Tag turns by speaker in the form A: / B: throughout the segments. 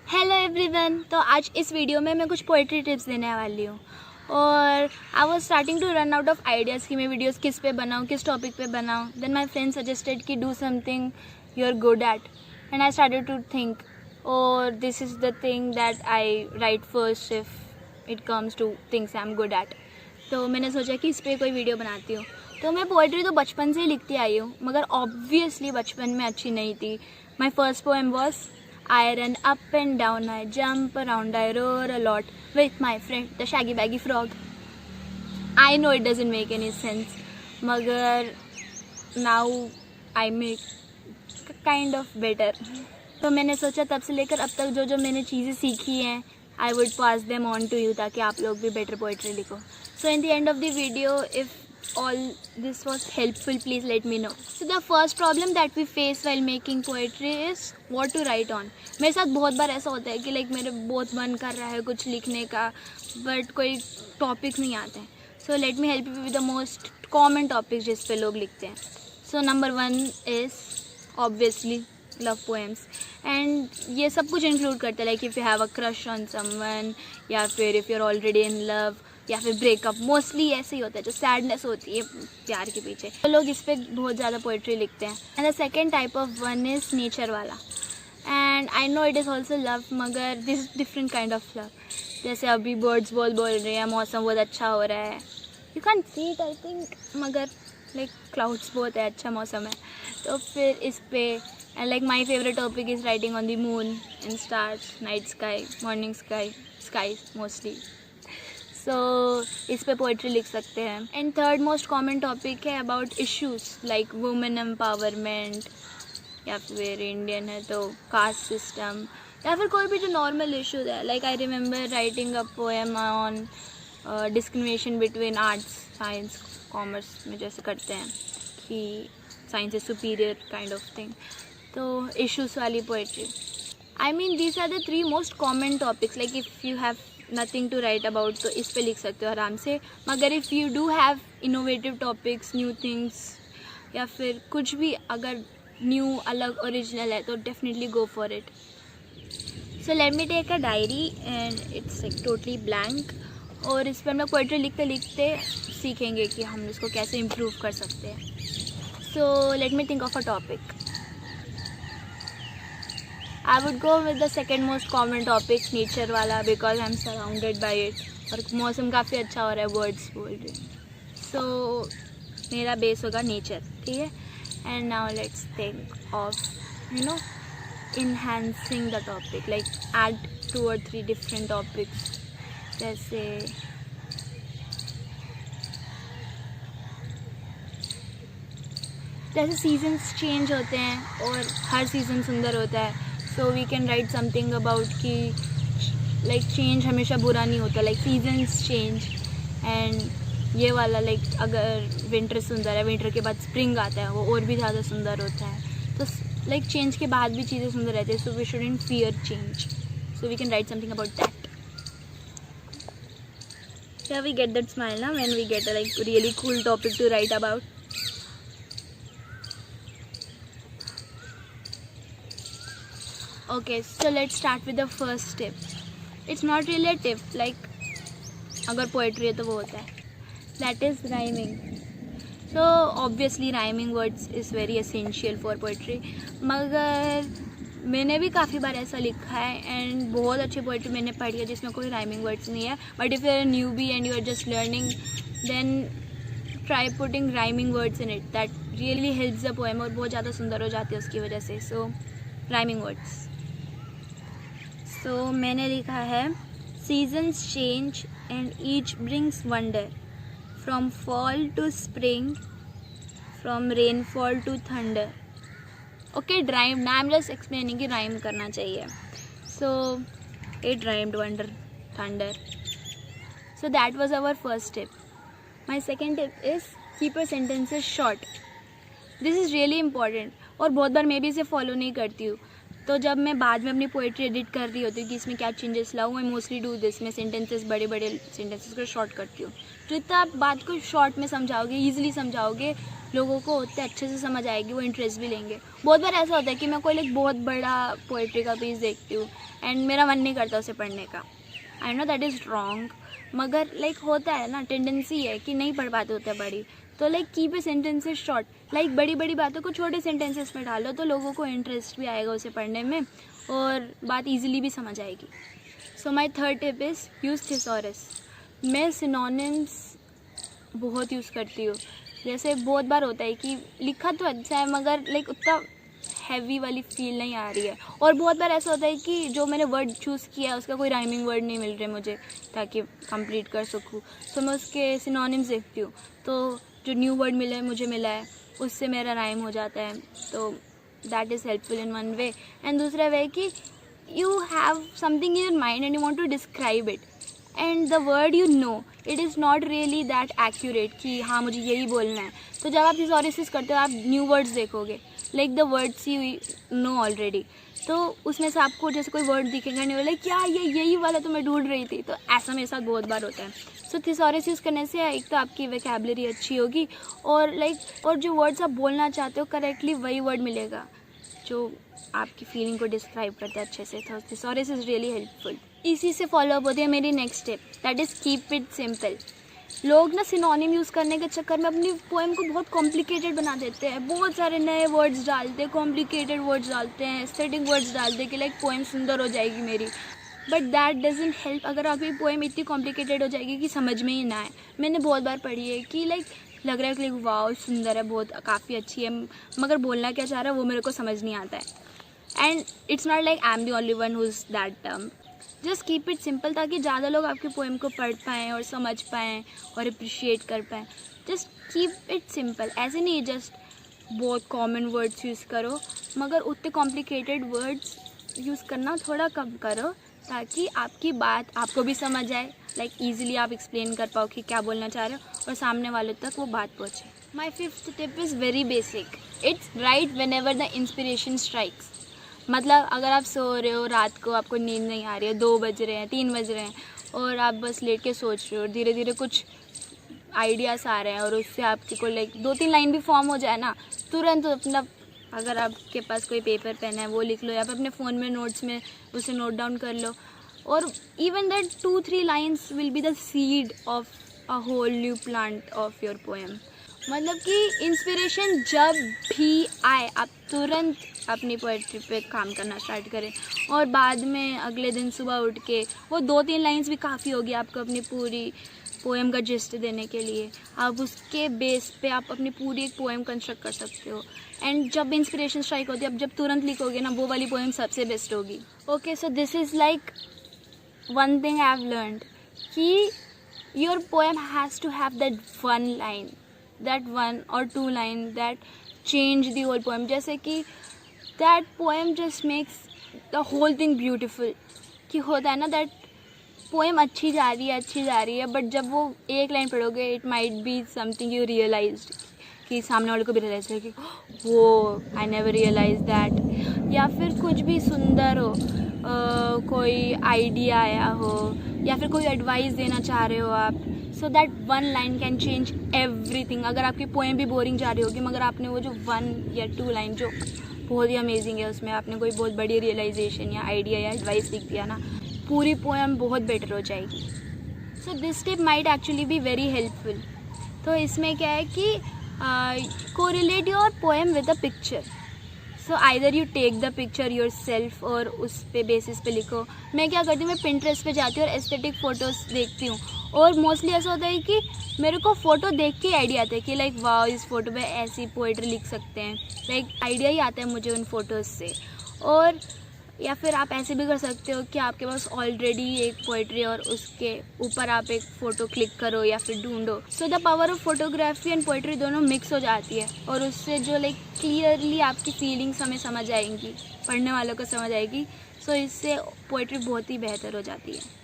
A: Hello everyone. तो आज इस वीडियो में मैं कुछ पोइट्री टिप्स देने वाली हूँ और I was starting to run out of ideas कि मैं वीडियोस किस पे बनाऊँ, किस टॉपिक पे बनाऊँ। देन माय फ्रेंड सजेस्टेड कि do something you are good at and I started to think और this is the thing that I write first if it comes to things I am good at. तो मैंने सोचा कि इस पर कोई video बनाती हूँ। तो मैं पोइट्री तो बचपन से ही लिखती आई हूँ, मगर ऑब्वियसली बचपन में अच्छी नहीं थी। My first poem was I run up and down, I jump around, I roar a lot with my friend, the shaggy baggy frog. I know it doesn't make any sense, मगर now I make kind of better. तो मैंने सोचा तब से लेकर अब तक जो जो मैंने चीज़ें सीखी हैं I would pass them on to you ताकि आप लोग भी better poetry लिखो. So in the end of the video, if all this was helpful, please let me know. So the first problem that we face while making poetry is what to write on. मेरे साथ बहुत बार ऐसा होता है कि मेरे बहुत मन कर रहा है कुछ लिखने का बट कोई टॉपिक नहीं आते हैं. So let me help you with the most common topics जिस पे लोग लिखते हैं. So number 1 is obviously love poems and ये सब कुछ include करता है if you have a crush on someone या फिर if you're already in love या फिर ब्रेकअप. मोस्टली ऐसे ही होता है जो सैडनेस होती है प्यार के पीछे, तो लोग इस पर बहुत ज़्यादा पोइट्री लिखते हैं. And the second type of one is nature वाला and I know it is also love, मगर this is different kind of love. जैसे अभी बर्ड्स बहुत बोल रहे हैं, मौसम बहुत अच्छा हो रहा है, you can see it I think, मगर क्लाउड्स बहुत है, अच्छा मौसम है. तो फिर इस पे and my favourite topic is writing on the moon and stars, night sky, morning sky mostly. So इस पे पोइट्री लिख सकते हैं. And third most common topic है about issues like women empowerment या फिर इंडियन है तो कास्ट सिस्टम या फिर कोई भी जो नॉर्मल इश्यूज है. I remember writing a poem on discrimination between arts, science, commerce में जैसे करते हैं कि science is superior kind of thing. तो इश्यूज वाली poetry. I mean these are the 3 most common topics. If you have nothing to write about तो इस पे लिख सकते हो आराम से. मगर if you do have innovative topics, new things या फिर कुछ भी अगर न्यू अलग ओरिजिनल है तो definitely go for it. So let me take a diary and it's totally blank और इस पर हम लोग पोइट्री लिखते लिखते सीखेंगे कि हम इसको कैसे इम्प्रूव कर सकते हैं. सो let me think of a topic. I would go with the second most common topic, nature वाला, because I'm surrounded by it. और मौसम काफ़ी अच्छा हो रहा है, birds बोल रहे हैं. So मेरा बेस होगा नेचर, ठीक है. And now let's think of enhancing the topic, add 2 or 3 different topics. जैसे सीजन्स चेंज होते हैं और हर सीज़न सुंदर होता है. So we can write something about कि चेंज हमेशा बुरा नहीं होता. सीजन्स चेंज एंड ये वाला अगर विंटर सुंदर है, विंटर के बाद स्प्रिंग आता है, वो और भी ज़्यादा सुंदर होता है. तो चेंज के बाद भी चीज़ें सुंदर रहती है. So we shouldn't fear change. So we can write something about that. Yeah, we get that smile now when we get a really cool topic to write about. Okay, so let's start with the first tip. It's not really a tip, अगर poetry है तो वो होता है, that is rhyming. So obviously rhyming words is very essential for poetry. मगर मैंने भी काफ़ी बार ऐसा लिखा है एंड बहुत अच्छी पोइट्री मैंने पढ़ी है जिसमें कोई राइमिंग वर्ड्स नहीं है. But if you are newbie and you are just learning then try putting rhyming words in it. That really helps the poem और बहुत ज़्यादा सुंदर हो जाती है उसकी वजह से. सो राइमिंग वर्ड्स. सो मैंने लिखा है seasons change and each brings wonder from fall to spring, from rainfall to thunder. Okay, ड्राइम ना, आई एम जस्ट एक्सप्लेनिंग कि राइम करना चाहिए. So it rhymed wonder, thunder. So that was our first tip. My second tip is keep your sentences short. This is really important और बहुत बार मैं भी इसे फॉलो नहीं करती हूँ. तो जब मैं बाद में अपनी पोइट्री एडिट कर रही होती हूँ कि इसमें क्या चेंजेस लाऊँ, मैं मोस्टली डू दिस. मैं सेंटेंसेस बड़े बड़े सेंटेंसेस को शॉर्ट करती हूँ. जितना आप बात को शॉर्ट में समझाओगे, ईजिली समझाओगे, लोगों को उतने अच्छे से समझ आएगी, वो इंटरेस्ट भी लेंगे। बहुत बार ऐसा होता है कि मैं कोई लाइक बहुत बड़ा पोइट्री का पीस देखती हूँ एंड मेरा मन नहीं करता उसे पढ़ने का। I know that is wrong, मगर लाइक होता है ना, टेंडेंसी है कि नहीं पढ़ पाते होते बड़ी, तो like keep a sentences short. Like बड़ी बड़ी बातों को छोटे सेंटेंसेस में डालो तो लोगों को इंटरेस्ट भी आएगा उसे पढ़ने में और बात ईजिली भी समझ आएगी। So my third tip is use thesaurus. मैं सिनोनिम्स बहुत यूज़ करती हूँ। जैसे बहुत बार होता है कि लिखा तो अच्छा है मगर लाइक उतना हैवी वाली फील नहीं आ रही है, और बहुत बार ऐसा होता है कि जो मैंने वर्ड चूज़ किया है उसका कोई राइमिंग वर्ड नहीं मिल रहे मुझे ताकि कंप्लीट कर सकूँ। सो मैं उसके सिनोनिम्स देखती हूँ, तो जो न्यू वर्ड मुझे मिला है उससे मेरा राइम हो जाता है, तो that is helpful in one way. And दूसरा वे कि you have something in your mind and you want to describe it and the word you know it is not really that accurate कि हाँ मुझे यही बोलना है। तो जब आप थिसॉरसिस करते हो आप न्यू वर्ड्स देखोगे, like the words you know already, तो उसमें से आपको जैसे कोई वर्ड दिखेगा नहीं, बोले क्या यही वाला तो मैं ढूंढ रही थी। तो ऐसा मेरे साथ बहुत बार होता है। सो थिसॉरस यूज़ करने से एक तो आपकी वोकैबुलरी अच्छी होगी और जो वर्ड्स आप बोलना चाहते हो करेक्टली वही वर्ड मिलेगा जो आपकी फीलिंग को डिस्क्राइब करता है अच्छे से। तो थिसॉरस इज़ रियली हेल्पफुल। इसी से फॉलो अप होती है मेरी next step, that is keep it simple. लोग ना सिनोनिम यूज़ करने के चक्कर में अपनी पोएम को बहुत कॉम्प्लिकेटेड बना देते हैं, बहुत सारे नए वर्ड्स डालते हैं, कॉम्प्लिकेटेड वर्ड्स डालते हैं, एस्थेटिक वर्ड्स डालते हैं कि लाइक पोएम सुंदर हो जाएगी मेरी, बट दैट डजंट हेल्प। अगर आपकी पोएम इतनी कॉम्प्लिकेटेड हो जाएगी कि समझ में ही ना आए। मैंने बहुत बार पढ़ी है कि लाइक लग रहा है कि वाओ सुंदर है, बहुत काफ़ी अच्छी है, मगर बोलना क्या चाह रहा है वो मेरे को समझ नहीं आता है। And it's not like I am the only one who is that term. Just keep it simple ताकि ज़्यादा लोग आपकी पोएम को पढ़ पाएँ और समझ पाएँ और अप्रिशिएट कर पाएँ। जस्ट कीप इट सिंपल, ऐसे नहीं जस्ट बहुत कॉमन वर्ड्स यूज़ करो, मगर उतने कॉम्प्लिकेटेड वर्ड्स यूज़ करना थोड़ा कम करो ताकि आपकी बात आपको भी समझ आए, लाइक ईजिली आप एक्सप्लेन कर पाओ कि क्या बोलना चाह रहे हो और सामने वालों तक वो बात पहुँचे। माई fifth tip is very basic, it's right when ever the inspiration strikes. मतलब अगर आप सो रहे हो रात को, आपको नींद नहीं आ रही है, 2 बज रहे हैं, 3 बज रहे हैं और आप बस लेट के सोच रहे हो और धीरे धीरे कुछ आइडियाज़ आ रहे हैं और उससे आपके को लाइक 2-3 लाइन भी फॉर्म हो जाए ना, तुरंत मतलब अगर आपके पास कोई पेपर पेन है वो लिख लो या फिर अपने फ़ोन में नोट्स में उसे नोट डाउन कर लो, और even that 2-3 lines will be the seed of a whole new plant of your poem. मतलब कि इंस्पिरेशन जब भी आए आप तुरंत अपनी पोएट्री पे काम करना स्टार्ट करें, और बाद में अगले दिन सुबह उठ के वो 2-3 लाइन्स भी काफ़ी होगी आपको अपनी पूरी पोएम का जिस्ट देने के लिए। आप उसके बेस पे आप अपनी पूरी एक पोएम कंस्ट्रक्ट कर सकते हो। एंड जब इंस्पिरेशन स्ट्राइक होती है, आप जब तुरंत लिखोगे ना, वो वाली पोएम सबसे बेस्ट होगी। Okay, so this is like one thing I have learned कि your poem has to have that one line, that 1 or 2 line that change the whole poem, जैसे कि that poem just makes the whole thing beautiful। कि होता है ना that poem अच्छी जा रही है बट जब वो एक लाइन पढ़ोगे it might be something you realized, कि सामने वाले को भी रियलाइज है कि वो I never realized that, या फिर कुछ भी सुंदर हो, कोई आइडिया आया हो या फिर कोई एडवाइस देना चाह रहे हो आप, so that one line can change everything. अगर आपकी पोएम भी बोरिंग जा रही होगी मगर आपने वो जो 1 या 2 लाइन जो बहुत ही अमेजिंग है उसमें आपने कोई बहुत बड़ी रियलाइजेशन या आइडिया या एडवाइस लिख दिया ना, पूरी पोएम बहुत बेटर हो जाएगी। So this tip might actually be very helpful. तो इसमें क्या है कि correlate your poem with a picture. So either you take the picture yourself और उस पे बेसिस पे लिखो। मैं क्या करती हूँ, मैं पिंटरेस्ट पे जाती हूँ और एस्थेटिक फ़ोटोज़ देखती हूँ, और मोस्टली ऐसा होता है कि मेरे को फ़ोटो देख के आइडिया आता है कि लाइक वाओ इस फ़ोटो पे ऐसी पोइट्री लिख सकते हैं, लाइक आइडिया ही आता है मुझे उन फ़ोटोज़ से। और या फिर आप ऐसे भी कर सकते हो कि आपके पास ऑलरेडी एक पोइट्री और उसके ऊपर आप एक फ़ोटो क्लिक करो या फिर ढूंढो। So the power of photography and poetry दोनों मिक्स हो जाती है और उससे जो लाइक क्लियरली आपकी फीलिंग्स हमें समझ आएंगी, पढ़ने वालों को समझ आएगी। सो इससे पोइट्री बहुत ही बेहतर हो जाती है।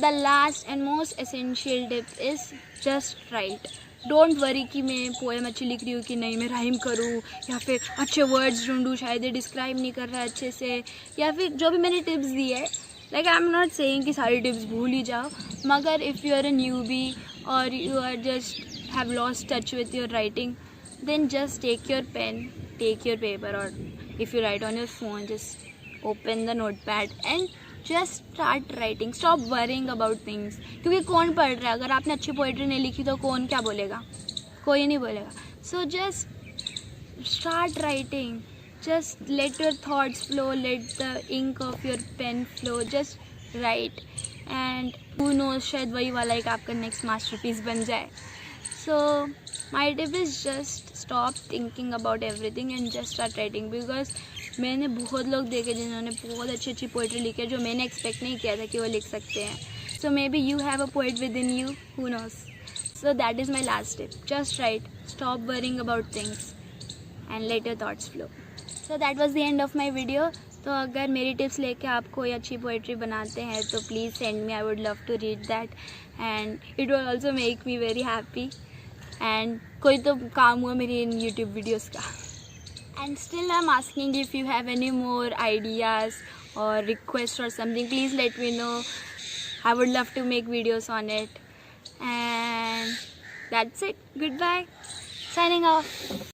A: The last and most essential tip is just right. Don't worry कि मैं पोएम अच्छी लिख रही हूँ कि नहीं, मैं राइम करूँ या फिर अच्छे वर्ड्स ढूंढूँ, शायद ये डिस्क्राइब नहीं कर रहा है अच्छे से, या फिर जो भी मैंने टिप्स दी है, like I am not saying कि सारी टिप्स भूल ही जाओ, मगर if you are a newbie और you are just have lost touch with your writing, then just take your pen, take your paper, or if you write on your phone, just open the notepad and just start writing. Stop worrying about things. क्योंकि कौन पढ़ रहा है? अगर आपने अच्छी poetry नहीं लिखी तो कौन क्या बोलेगा? कोई नहीं बोलेगा. So just start writing. Just let your thoughts flow. Let the ink of your pen flow. Just write. And who knows, शायद वही वाला एक आपका next masterpiece बन जाए. So my tip is just stop thinking about everything and just start writing. Because मैंने बहुत लोग देखे जिन्होंने बहुत अच्छी अच्छी पोइट्री लिखी है जो मैंने एक्सपेक्ट नहीं किया था कि वो लिख सकते हैं. So maybe you have a poet within you. Who knows? So that is my last tip. Just write. Stop worrying about things and let your thoughts flow. So that was the end of my video. तो अगर मेरी tips लेके आप कोई अच्छी poetry बनाते हैं तो please send me. I would love to read that and it will also make me very happy. And कोई तो काम हुआ मेरी इन यूट्यूब वीडियोज़ का. And still I'm asking if you have any more ideas or requests or something, please let me know. I would love to make videos on it. And that's it. Goodbye. Signing off.